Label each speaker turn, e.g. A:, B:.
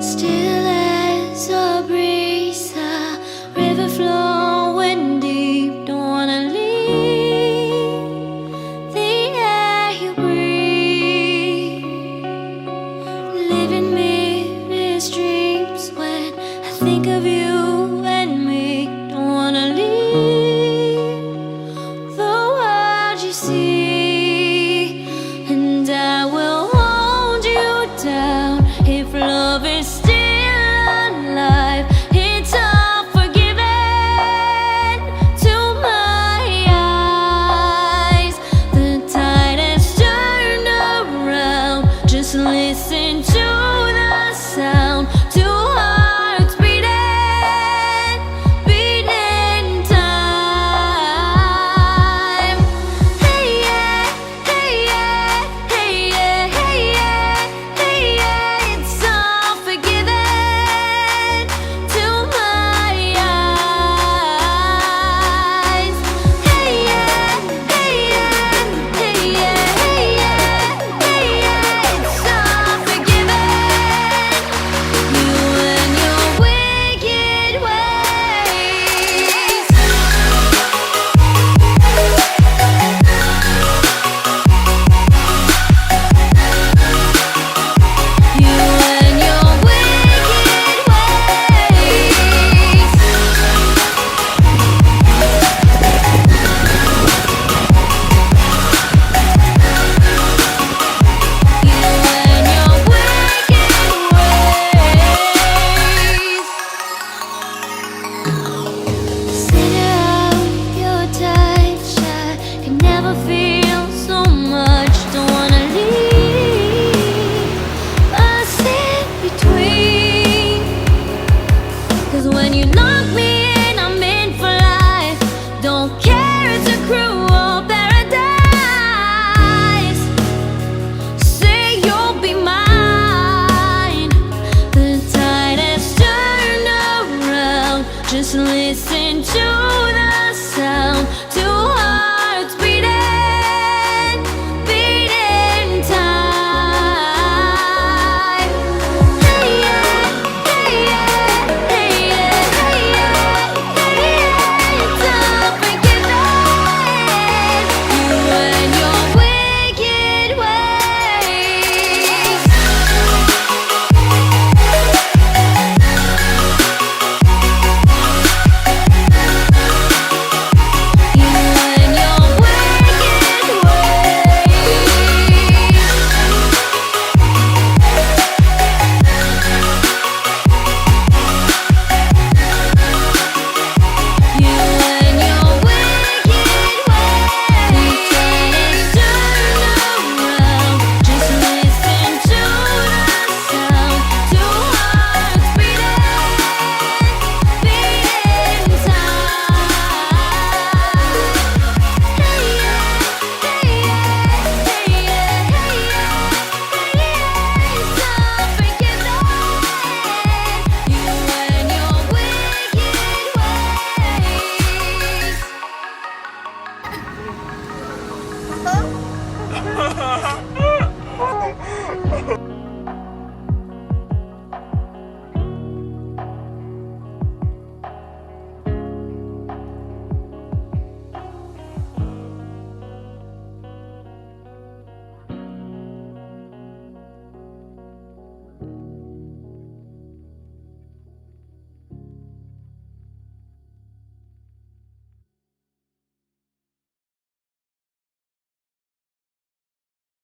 A: Still as a breeze, a river flowing deep. Don't wanna leave the air you breathe. Living mirrors dreams when I think of you and me. Don't wanna leave the world you see, and I will hold you down if love is still alive. It's all forgiven to my eyes. The tide has turned around. Just listen to the sound. Two hearts beating, beating time. Hey yeah, hey yeah, hey yeah, hey yeah, hey yeah. It's all forgiven to my eyes. Hey yeah, hey yeah, hey yeah, hey yeah, hey yeah. It's all forgiven. You and your wicked ways. You and your wicked ways. You and your wicked ways. Center of your touch, I can never feel so much. Don't wanna leave us in between. 'Cause when you knock me in, I'm in for life. Don't care, it's a cruel paradise. Say you'll be mine. The tide has turned around. Just listen to the sound. Two hearts beating, beating time. Hey yeah, hey yeah, hey yeah, hey yeah, hey yeah. It's all forgiven. You and your wicked ways. You and your wicked ways. You and your wicked ways. The tide has turned around. Just listen to the sound. Two hearts beating, beating time. Hey yeah, hey yeah, hey yeah, hey yeah, hey yeah. It's all forgiven. You and your wicked ways.